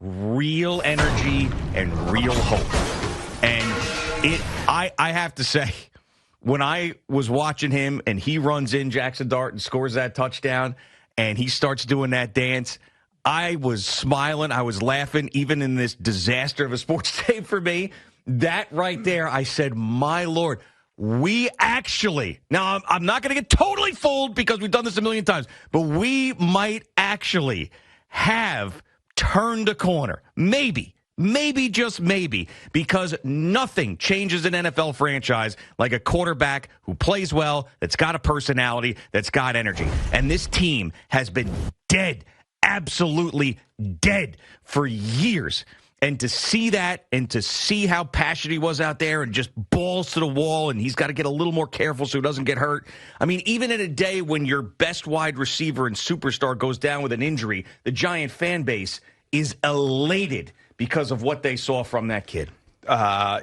real energy and real hope. And I have to say, when I was watching him and he runs in Jaxson Dart and scores that touchdown and he starts doing that dance, I was smiling. I was laughing, even in this disaster of a sports day for me. That right there, I said, my Lord, we actually, now I'm not going to get totally fooled because we've done this a million times, but we might actually have turned a corner. Maybe, just maybe, because nothing changes an NFL franchise like a quarterback who plays well, that's got a personality, that's got energy. And this team has been dead, absolutely dead for years. And to see that and to see how passionate he was out there and just balls to the wall, and he's got to get a little more careful so he doesn't get hurt. I mean, even in a day when your best wide receiver and superstar goes down with an injury, the Giant fan base is elated because of what they saw from that kid.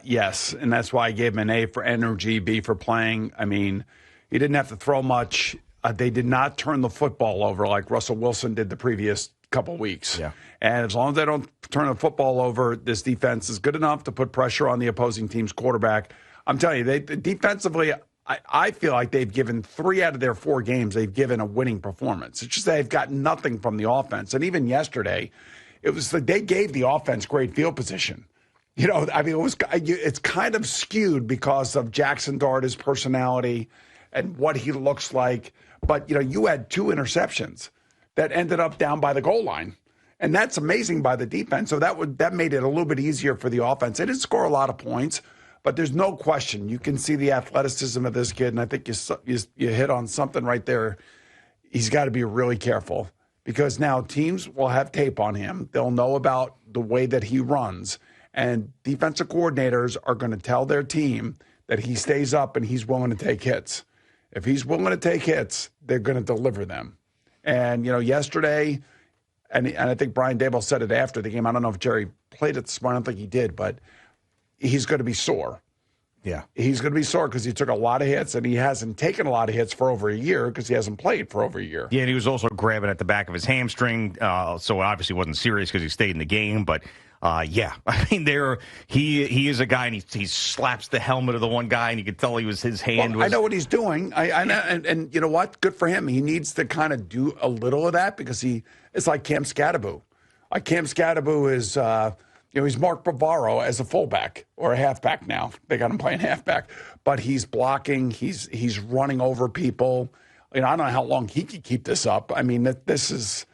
Yes, and that's why I gave him an A for energy, B for playing. I mean, he didn't have to throw much. They did not turn the football over like Russell Wilson did the previous couple weeks. Yeah. And as long as they don't turn the football over, this defense is good enough to put pressure on the opposing team's quarterback. I'm telling you, they defensively, I feel like they've given 3 out of their 4 games, they've given a winning performance. It's just they've got nothing from the offense. And even yesterday, it was like they gave the offense great field position. You know, I mean, it's kind of skewed because of Jaxson Dart, his personality, and what he looks like. But, you know, you had 2 interceptions that ended up down by the goal line. And that's amazing by the defense. So that made it a little bit easier for the offense. They didn't score a lot of points, but there's no question. You can see the athleticism of this kid, and I think you hit on something right there. He's got to be really careful because now teams will have tape on him. They'll know about the way that he runs, and defensive coordinators are going to tell their team that he stays up and he's willing to take hits. If he's willing to take hits, they're going to deliver them. And, you know, yesterday, and I think Brian Daboll said it after the game. I don't know if Jerry played it this morning. I don't think he did, but he's going to be sore. Yeah. He's going to be sore because he took a lot of hits, and he hasn't taken a lot of hits for over a year because he hasn't played for over a year. Yeah, and he was also grabbing at the back of his hamstring, so it obviously wasn't serious because he stayed in the game. But, yeah, I mean, he is a guy, and he slaps the helmet of the one guy, and you could tell his hand was... I know what he's doing. And you know what? Good for him. He needs to kind of do a little of that because it's like Cam Scatterbo. Like Cam Scatterbo is... he's Mark Bavaro as a fullback or a halfback now. They got him playing halfback. But he's blocking. He's running over people. I don't know how long he could keep this up. I mean, this is...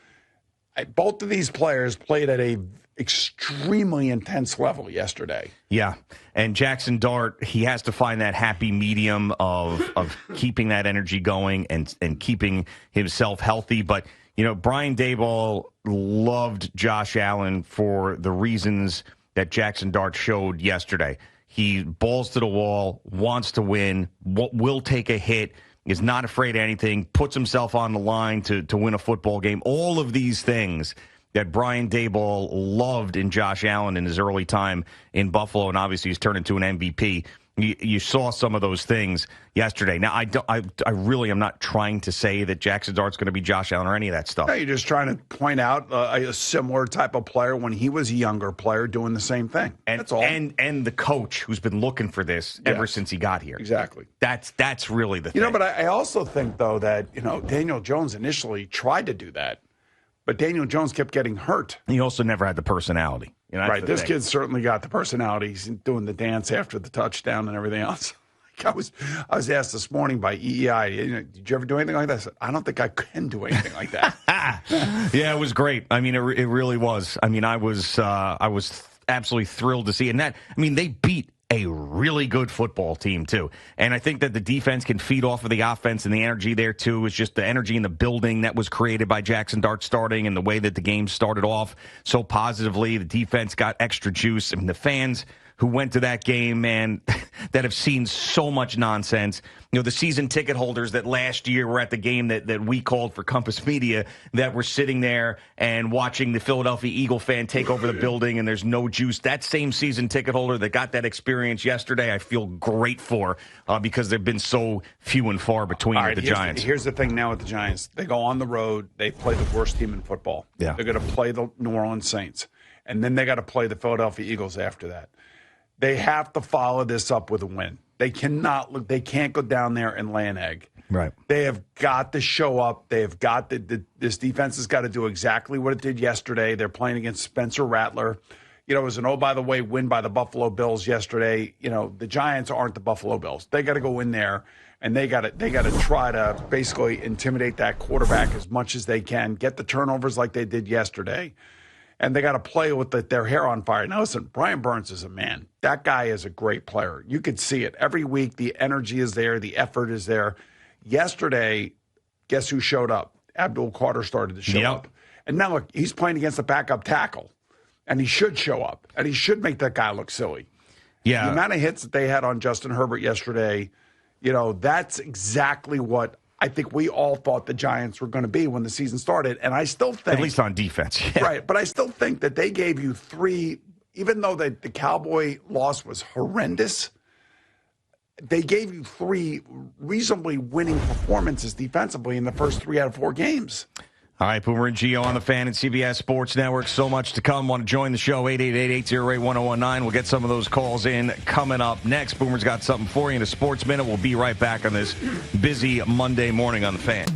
Both of these players played at a extremely intense level yesterday. Yeah, and Jaxson Dart, he has to find that happy medium of keeping that energy going and keeping himself healthy. But, you know, Brian Daboll loved Josh Allen for the reasons that Jaxson Dart showed yesterday. He balls to the wall, wants to win, will take a hit, is not afraid of anything, puts himself on the line to win a football game. All of these things that Brian Daboll loved in Josh Allen in his early time in Buffalo, and obviously he's turned into an MVP. You saw some of those things yesterday. Now, I really am not trying to say that Jaxson Dart's going to be Josh Allen or any of that stuff. No, you're just trying to point out a similar type of player when he was a younger player doing the same thing. That's all. And the coach who's been looking for this ever since he got here. Exactly. That's really the thing. You know, but I also think, though, that, you know, Daniel Jones initially tried to do that, but Daniel Jones kept getting hurt. He also never had the personality. You know, right. This kid certainly got the personality. He's doing the dance after the touchdown and everything else. I was asked this morning by EEI, did you ever do anything like that? I said, I don't think I can do anything like that. Yeah, it was great. I mean, it really was. I mean, I was absolutely thrilled to see. And they beat a really good football team, too. And I think that the defense can feed off of the offense, and the energy there, too, is just the energy in the building that was created by Jaxson Dart starting and the way that the game started off so positively. The defense got extra juice. I mean, the fans who went to that game, man, that have seen so much nonsense. You know, the season ticket holders that last year were at the game that we called for Compass Media, that were sitting there and watching the Philadelphia Eagle fan take over the building, and there's no juice. That same season ticket holder that got that experience yesterday, I feel great for because they've been so few and far between with the Giants. Here's the thing now with the Giants. They go on the road. They play the worst team in football. Yeah. They're going to play the New Orleans Saints. and then they got to play the Philadelphia Eagles after that. They have to follow this up with a win. They can't go down there and lay an egg. Right. They have got to show up. They have got this defense has got to do exactly what it did yesterday. They're playing against Spencer Rattler. It was an, oh, by the way, win by the Buffalo Bills yesterday. The Giants aren't the Buffalo Bills. They got to go in there and they got to try to basically intimidate that quarterback as much as they can, get the turnovers like they did yesterday. And they got to play with their hair on fire. Now, listen, Brian Burns is a man. That guy is a great player. You could see it. Every week, the energy is there. The effort is there. Yesterday, guess who showed up? Abdul Carter started to show up. And now, look, he's playing against a backup tackle. And he should show up. And he should make that guy look silly. Yeah. The amount of hits that they had on Justin Herbert yesterday, that's exactly what I think we all thought the Giants were going to be when the season started. And I still think. At least on defense. Yeah. Right. But I still think that they gave you three, even though the Cowboy loss was horrendous, they gave you three reasonably winning performances defensively in the first 3 out of 4 games. All right, Boomer and Gio on the Fan and CBS Sports Network. So much to come. Want to join the show, 888-808-1019. We'll get some of those calls in coming up next. Boomer's got something for you in a Sports Minute. We'll be right back on this busy Monday morning on the Fan.